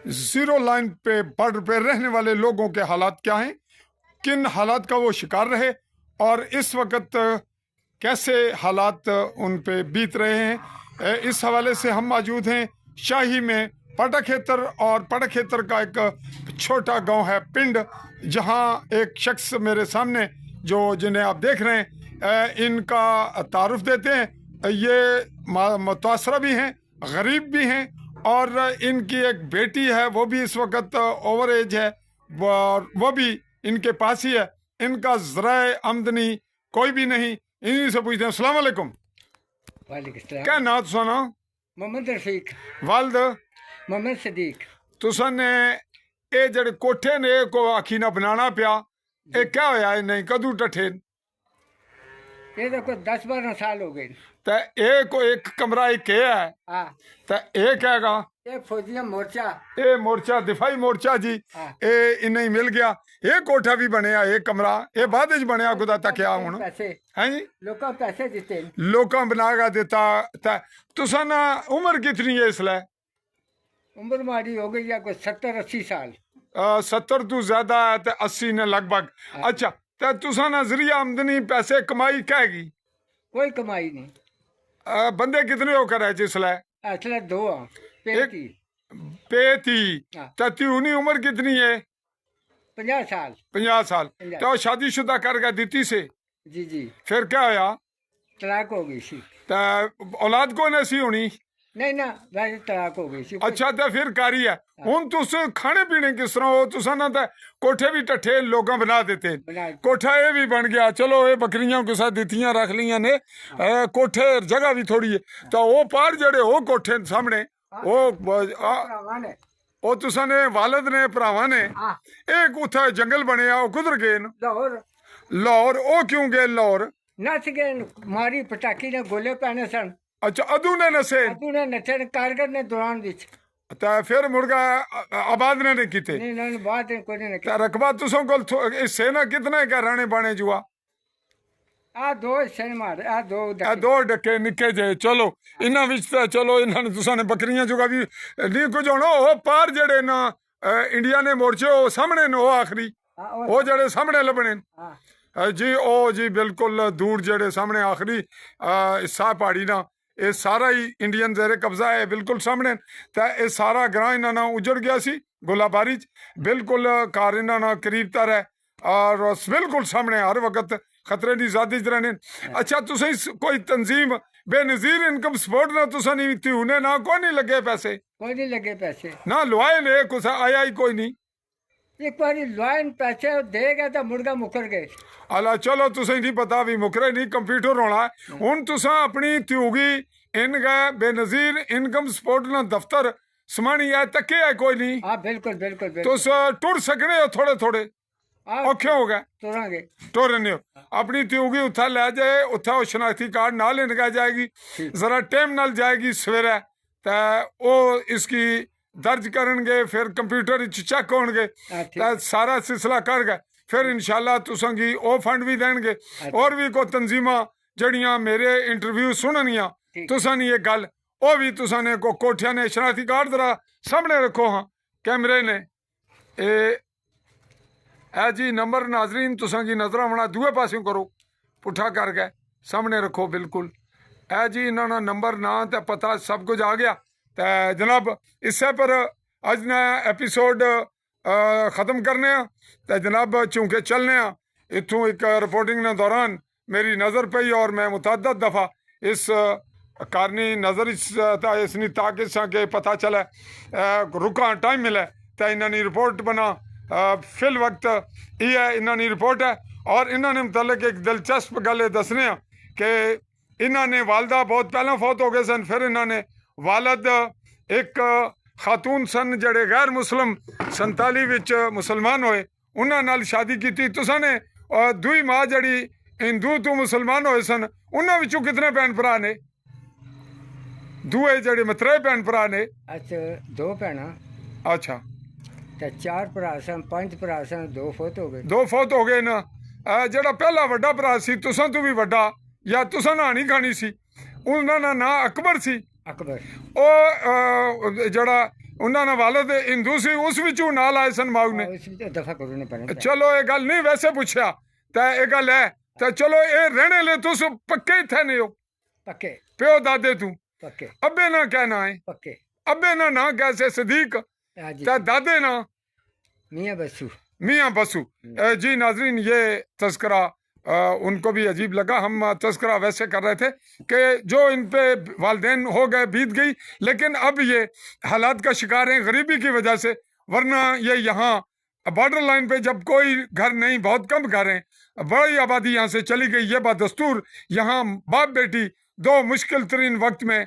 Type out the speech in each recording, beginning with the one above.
Zero line पे border पे रहने वाले लोगों के हालात क्या हैं, किन हालात का वो शिकार रहे और इस वक्त कैसे हालात उन पे बीत रहे हैं। इस हवाले से हम मौजूद हैं शाही में पटाखेतर, और पटाखेतर का एक छोटा गांव है पिंड, जहां एक शख्स मेरे सामने जिन्हें आप देख रहे हैं इनका तारुफ देते हैं। ये मुतासरा भी हैं, गरीब भी हैं, और इनकी एक बेटी है, वो भी इस वक्त ओवर एज है, और वो भी इनके पास ही है। इनका ज़राए आमदनी कोई भी नहीं। इन्हीं से पूछते हैं। अस्सलाम वालेकुम। क्या नाम सुना? मोहम्मद रफीक। वालद? मोहम्मद सदीक। तुसा ने ये जड़े कोठे ने को आखी ना बनाना पिया, ये क्या होया? नहीं कदू टठे? ये तो कोई 10-12 साल हो गए। ते एक कमरा एक है, हाँ। ते एक हैगा ये फौजिया मोर्चा, ये मोर्चा दिफाई मोर्चा जी। ये इन्हें ही मिल गया। ये कोठा भी बनया, एक कमरा ये बाद च बनया खुदा तक क्या हुण पैसे है जी। लोकां पैसे दिते, लोकां बनागा देता। तुसा ना उम्र कितनी है इसलिए? उम्र मारी हो गई है कोई 70-80 साल। 70 तो ज्यादा है, 80 ने लगभग। अच्छा, तो तुसा ना जरिया आमदनी पैसे कमाई कहेगी? कोई कमाई नहीं। बंदे कितने होकर है जिसले? असले 2 पेटी पेती। हाँ। उन्हीं उम्र कितनी है? 50 साल। 50 साल। 50। तो शादीशुदा करके दीती से जी जी। फिर क्या होया? तलाक हो गई सी। तो औलाद कौन ऐसी होनी? नहीं ना, वैसे तलाक हो गई सी। अच्छा, तो फिर कारी है हूं तुस खाने पीने किस तरह हो? तुसा ना तो कोठे भी टठे लोग बना देते, कोठा ये भी बन गया। चलो ये बकरियां के साथ दितियां रख लिया ने, कोठे जगह भी थोड़ी है। तो वो पार जड़े हो कोठे सामने वो तुसा ने वालद ने भरावा ने एक उथा जंगल बनया, वो कुधर गए? लाहौर। लाहौर? वो क्यों गए लाहौर? नस गए, मारी पटाखी ने गोले पैने सन। अच्छा, अदू ने नसे? अदू ने नचे, कारगर ने दौरान विच। तो फिर मुर्गा आबाद ने कीते? नहीं नहीं, बात कोई नहीं। रकबा तुसों को इससे ना कितने का राणे बाणे जुआ? आ 2 हिस्से मार, आ 2 डके निके जे। चलो इन्हां विच तो चलो इन्हां ने तुसा ने बकरियां जुगा भी नहीं कुछ होना। वो पार जड़े ना इंडिया ने मोर्चे वो सामने ने, वो आखिरी वो जड़े सामने लबने जी, ओ जी बिल्कुल दूर जड़े सामने आखिरी हिस्सा पहाड़ी ना, ये सारा ही इंडियन जेरे कब्जा है बिल्कुल सामने। तो ये सारा ग्रां इन्हां ना उजड़ गया सी गोलाबारी च, बिल्कुल कार इन्हां ना करीब तर है, और बिल्कुल सामने हर वक्त खतरे की ज़ादी च रहने। अच्छा, तुसें कोई तंजीम बेनज़ीर इनकम सपोर्ट ना तुसा नहीं थी उन्हें ना कोई नहीं लगे पैसे? कोई नहीं लगे पैसे ना लुआए ने, कुछ आया ही कोई नहीं। एक बार लॉयन पैसे दे गए तो मुर्गा मुकर गए। अला चलो तुसें नहीं पता भी मुकरे नहीं, कंप्यूटर होना है हूं। तुसा अपनी त्यूगी इन गए बेनज़ीर इनकम सपोर्ट ना दफ्तर समानी है तके है कोई नहीं। हाँ बिल्कुल बिल्कुल तुस टुर सकने हो थोड़े थोड़े? औखे हो गए तुरांगे टोरने हो। अपनी त्यूगी उत्थे लै जाए, उत्थे वो शनाख्ती कार्ड नाल इनका जाएगी, जरा टाइम नाल जाएगी सवेरे, तो वो इसकी दर्ज करनगे, फिर कंप्यूटर चेक होणगे, सारा सिलसिला कर गए। फिर इंशाल्लाह तुसां गी ओ फंड भी देंगे। और भी कोई तंजीमा जड़ियां मेरे इंटरव्यू सुननियां, तुसां नी ये गल ओ भी तुसां ने को कोठिया ने शनाख्ती कार्ड जरा सामने रखो। हाँ कैमरे ने है जी नंबर नाजरीन तुसां की नजर आना दूए पासों करो, पुठा कर गए सामने रखो बिल्कुल। है जी इन्होंने नंबर ना तो पता सब कुछ आ गया। तो जनाब इससे पर अज ने एपीसोड ख़त्म करने। तो जनाब चूंकि चलने इतों एक रिपोर्टिंग ने दौरान मेरी नज़र पई, और मैं मुतअद्दिद दफ़ा इस कारनी नज़र इसनी ताकि के पता चले रुका टाइम मिले तो इन्होंने रिपोर्ट बना। फिल वक्त ये इन्होंने रिपोर्ट है, और इन्होंने मतलब एक दिलचस्प गल दसने कि इन्होंने वालदा बहुत पहला फौत हो गए सन, फिर इन्होंने वालद एक खातून सन जड़े गैर मुस्लिम 47 विच मुसलमान होए, उन्होंने नाल शादी की। तुसा ने दुई माँ जड़ी हिंदू तो मुसलमान होए सन, उन्होंने विचों कितने भैन भरा ने? दुए जड़े मतरे भैन भरा ने? अच्छा 2 भैन। अच्छा, ते 4 भरा सन, 5 भरा सन, 2 फौत हो गए। 2 फौत हो गए ना। जड़ा पहला वड्डा भरा सी तुसा तो भी वड्डा, या तुसा ना नहीं खानी सी, उन्होंने ना अकबर सी। अकबर ओ जड़ा انہوں نے والد ہندو سی اس وچوں نال آئے سن ماؤ نے اس بھی دفعہ کرنے پڑے چلو یہ گل نہیں ویسے پوچھا تے یہ گل ہے تے چلو یہ رہنے لے تس پکے تھے نہیں ہو پکے پیو دادے تو پکے ابے نہ کہنا ہے پکے ابے نہ کیسے صدیق جی تے دادے نہ میاں بسو میاں بسو جی ناظرین یہ تذکرہ ان کو بھی عجیب لگا ہم تذکرہ ویسے کر رہے تھے کہ جو ان پہ والدین ہو گئے بیت گئی لیکن اب یہ حالات کا شکار ہیں غریبی کی وجہ سے ورنہ یہ یہاں بارڈر لائن پہ جب کوئی گھر نہیں بہت کم گھر ہیں بڑی آبادی یہاں سے چلی گئی یہ بات دستور یہاں باپ بیٹی دو مشکل ترین وقت میں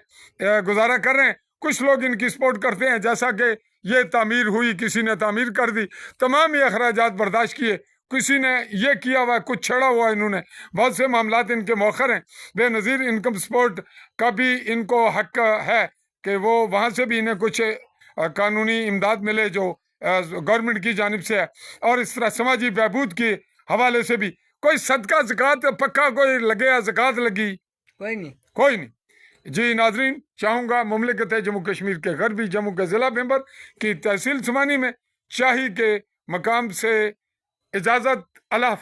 گزارا کر رہے ہیں کچھ لوگ ان کی سپورٹ کرتے ہیں جیسا کہ یہ تعمیر ہوئی کسی نے تعمیر کر دی تمام یہ اخراجات برداشت کیے کسی نے یہ کیا ہوا کچھ چھڑا ہوا انہوں نے بہت سے معاملات ان کے مؤخر ہیں بے نظیر انکم سپورٹ کا بھی ان کو حق ہے کہ وہ وہاں سے بھی انہیں کچھ قانونی امداد ملے جو گورنمنٹ کی جانب سے ہے اور اس طرح سماجی بہبود کے حوالے سے بھی کوئی صدقہ زکوٰۃ پکا کوئی لگے یا زکوٰۃ لگی کوئی نہیں کوئی نہیں جی ناظرین چاہوں گا مملکت جموں کشمیر کے غربی جموں کے ضلع ممبر کی تحصیل سمانی میں شاہی کے مقام سے اجازت اللہ